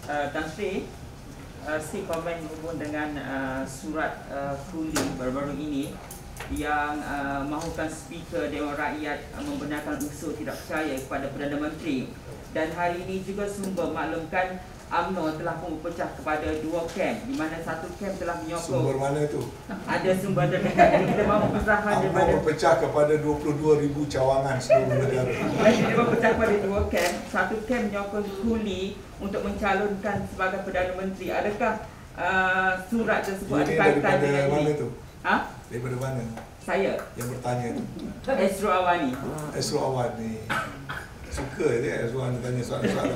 Tan Sri, si komen berhubung dengan surat Kuli baru-baru ini yang mahukan Speaker Dewan Rakyat membenarkan usul tidak percaya kepada Perdana Menteri, dan hari ini juga sumber maklumkan UMNO telah pun berpecah kepada dua kamp, di mana satu kamp telah menyokong. Sumber mana itu? Ada sumber terdekat. Kita mahu usaha UMNO berpecah kepada 22,000 cawangan seluruh negara. Dia berpecah kepada dua kamp. Satu kamp menyokong Kuli untuk mencalonkan sebagai Perdana Menteri. Adakah surat tersebut ada kaitan dengan mana ini? itu? Ha? Daripada mana? Saya. Yang bertanya itu. Esro Awani. Esro Awani. Suka dia Esro Awani tanya soalan-soalan.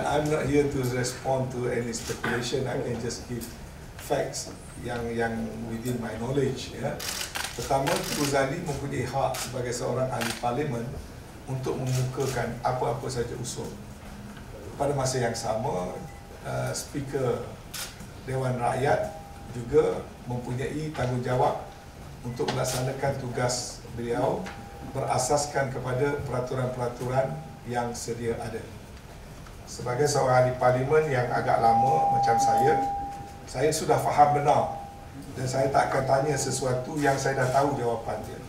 I'm not here to respond to any speculation. I can just give facts yang within my knowledge. Ya. Pertama, Tun Razali mempunyai hak sebagai seorang ahli parlimen untuk memukakan apa-apa saja usul. Pada masa yang sama, Speaker Dewan Rakyat juga mempunyai tanggungjawab untuk melaksanakan tugas beliau berasaskan kepada peraturan-peraturan yang sedia ada. Sebagai seorang ahli parlimen yang agak lama macam saya sudah faham benar dan saya tak akan tanya sesuatu yang saya dah tahu jawapan dia.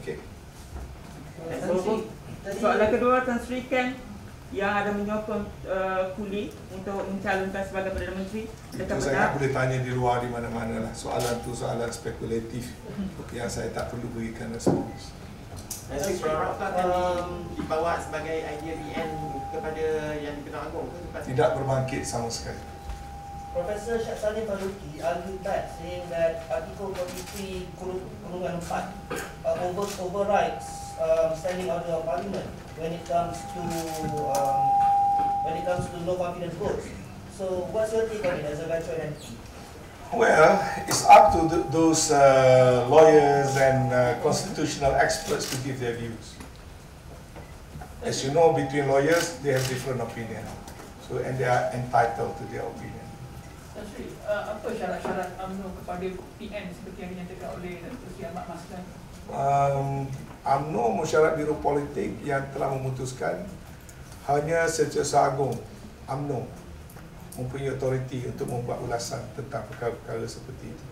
Okey. Soalan kedua, Tan Sri, kan yang ada menyokong Kuli untuk mencalonkan sebagai Perdana Menteri. Itu saya boleh tanya di luar di mana-mana lah. Soalan tu soalan spekulatif yang saya tak perlu berikan respons. Jadi produk akan dibawa sebagai idea BN kepada yang di-Pertuan Agong ke? Tidak berbangkit sama sekali. Profesor Syahsani Faruqi argued that, saying that Article 43(4) overrides standing order of Parliament when it comes to no confidence votes. So, what's your take on it as a veteran MP? Well, it's up to those lawyers and constitutional experts to give their views. As you know, between lawyers, they have different opinions. So, and they are entitled to their opinion. Tan Sri, apa syarat-syarat UMNO kepada PN seperti yang dinyatakan oleh Dr. Sri Ahmad Maslan? UMNO Mesyuarat Biro Politik yang telah memutuskan hanya Setiausaha Agong UMNO mempunyai otoriti untuk membuat ulasan tentang perkara-perkara seperti itu.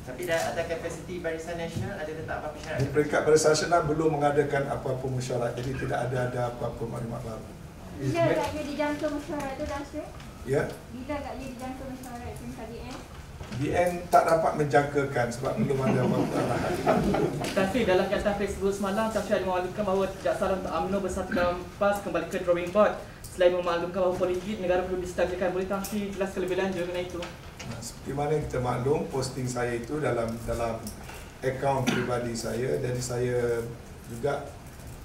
Tapi dah ada kapasiti Barisan Nasional, ada letak apa-apa syarat? Di peringkat Barisan Nasional belum mengadakan apa-apa mesyuarat, jadi tidak ada apa-apa maklumat baru. Bila agaknya dijangka mesyuarat itu, Tan Sri? Ya? Bila agaknya dijangka mesyuarat itu BN? BN tak dapat menjangkakan sebab belum ada apa-apa arahan. Tan Sri, dalam kenyataan Facebook semalam, Tan Sri ada memaklumkan bahawa tidak salah untuk UMNO bersatu dalam PAS kembali ke drawing board. Selain memaklumkan bahawa politik negara perlu distabilkan, boleh Tan Sri jelaskan lebih lanjut mengenai itu? Seperti mana kita maklum, posting saya itu dalam akaun peribadi saya, jadi saya juga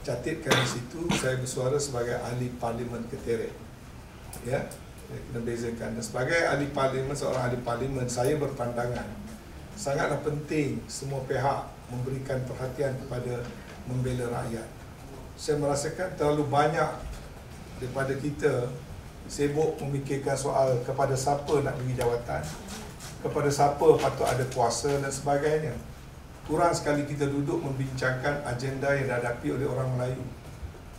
catatkan di situ saya bersuara sebagai ahli parlimen Keterek. Ya, saya kena bezakan. Dan sebagai ahli parlimen, seorang ahli parlimen, saya berpandangan sangatlah penting semua pihak memberikan perhatian kepada membela rakyat. Saya merasakan terlalu banyak daripada kita sibuk memikirkan soal kepada siapa nak beri jawatan, kepada siapa patut ada kuasa dan sebagainya. Kurang sekali kita duduk membincangkan agenda yang dihadapi oleh orang Melayu,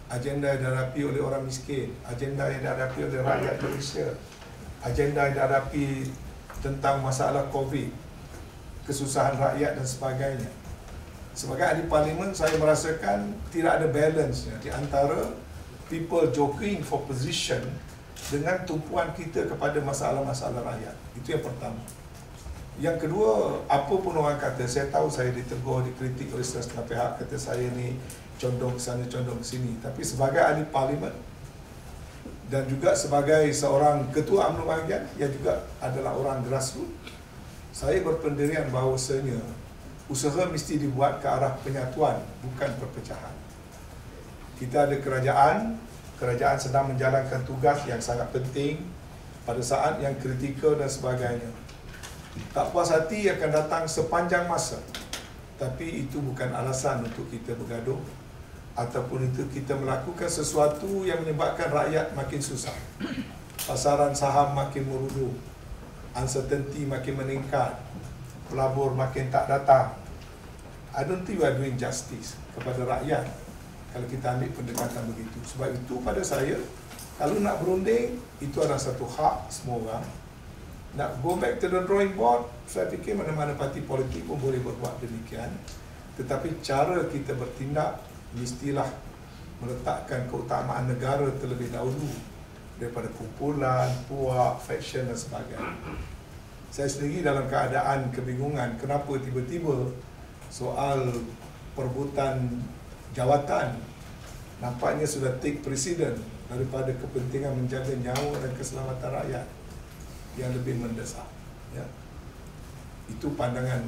agenda yang dihadapi oleh orang miskin, agenda yang dihadapi oleh rakyat Malaysia, agenda yang dihadapi tentang masalah COVID, kesusahan rakyat dan sebagainya. Sebagai ahli parlimen, saya merasakan tidak ada balance di antara people jockeying for position dengan tumpuan kita kepada masalah-masalah rakyat. Itu yang pertama. Yang kedua, apa pun orang kata, saya tahu saya ditegur, dikritik oleh setengah pihak, kata saya ni condong ke sana, condong ke sini. Tapi sebagai ahli parlimen dan juga sebagai seorang ketua UMNO bahagian yang juga adalah orang grassroots, saya berpendirian bahawasanya usaha mesti dibuat ke arah penyatuan, bukan perpecahan. Kita ada kerajaan sedang menjalankan tugas yang sangat penting pada saat yang kritikal dan sebagainya. Tak puas hati akan datang sepanjang masa, tapi itu bukan alasan untuk kita bergaduh ataupun itu kita melakukan sesuatu yang menyebabkan rakyat makin susah. Pasaran saham makin merudum, uncertainty makin meningkat, pelabur makin tak datang. I don't think we are doing justice kepada rakyat kalau kita ambil pendekatan begitu. Sebab itu pada saya, Kalau nak berunding, itu adalah satu hak semua orang. Nak go back to the drawing board, saya fikir mana-mana parti politik pun boleh berbuat demikian. Tetapi cara kita bertindak mestilah meletakkan keutamaan negara terlebih dahulu daripada kumpulan, puak, faction dan sebagainya. Saya sendiri dalam keadaan kebingungan kenapa tiba-tiba soal perebutan jawatan nampaknya sudah take precedent daripada kepentingan menjaga nyawa dan keselamatan rakyat yang lebih mendesak. Ya. Itu pandangan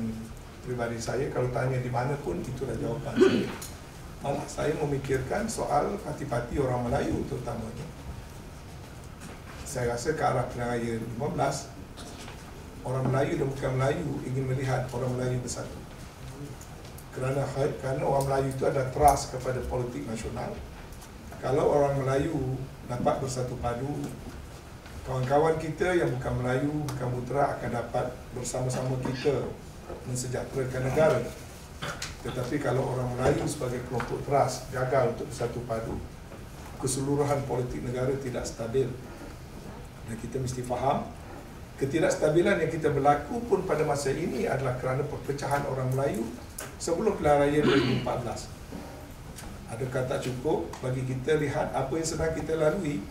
pribadi saya. Kalau tanya di mana pun, itulah jawapan saya. Malah saya memikirkan soal parti-parti orang Melayu terutamanya. Saya rasa ke arah pilihan raya 15, orang Melayu dan bukan Melayu ingin melihat orang Melayu bersatu. Kerana orang Melayu itu ada trust kepada politik nasional. Kalau orang Melayu dapat bersatu padu, kawan-kawan kita yang bukan Melayu, bukan Mutera akan dapat bersama-sama kita mensejahterakan negara. Tetapi kalau orang Melayu sebagai kelompok teras gagal untuk bersatu padu, keseluruhan politik negara tidak stabil. Dan kita mesti faham, ketidakstabilan yang kita berlaku pun pada masa ini adalah kerana perpecahan orang Melayu sebelum pilihan raya 2014. Adakah tak cukup bagi kita lihat apa yang sedang kita lalui?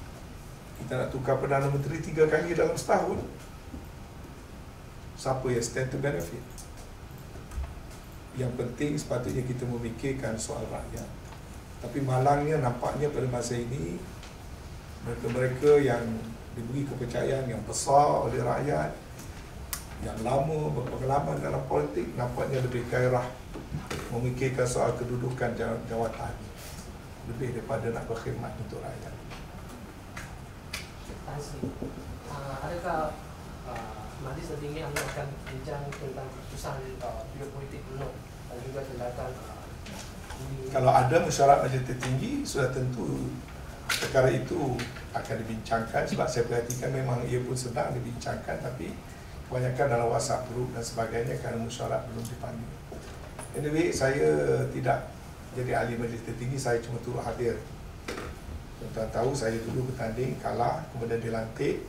Kita nak tukar Perdana Menteri 3 kali dalam setahun. Siapa yang stand to benefit? Yang penting sepatutnya kita memikirkan soal rakyat. Tapi malangnya nampaknya pada masa ini mereka-mereka yang diberi kepercayaan yang besar oleh rakyat, yang lama berpengalaman dalam politik, nampaknya lebih gairah memikirkan soal kedudukan jawatan lebih daripada nak berkhidmat untuk rakyat. Adakah majlis tertinggi anda akan bincang tentang keputusan pilihan politik UMNO dan juga tindakan Kalau ada mesyuarat majlis tertinggi, sudah tentu perkara itu akan dibincangkan. Sebab saya perhatikan memang ia pun sedang dibincangkan, tapi kebanyakan dalam WhatsApp group dan sebagainya kerana mesyuarat belum dipanggil. Anyway, saya tidak jadi ahli majlis tertinggi, saya cuma turut hadir. Tuan-tuan tahu saya dulu bertanding, kalah, kemudian dilantik,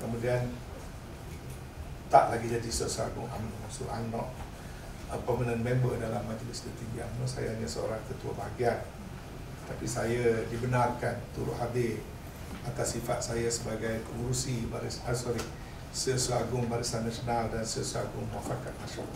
kemudian tak lagi jadi Sesar Agung UMNO. So I'm not a permanent member dalam majlis tertinggi UMNO, saya hanya seorang ketua bahagian. Tapi saya dibenarkan turut hadir atas sifat saya sebagai pengurusi Sesar Agung Barisan Nasional dan Sesar Agung Muafakat Nasional.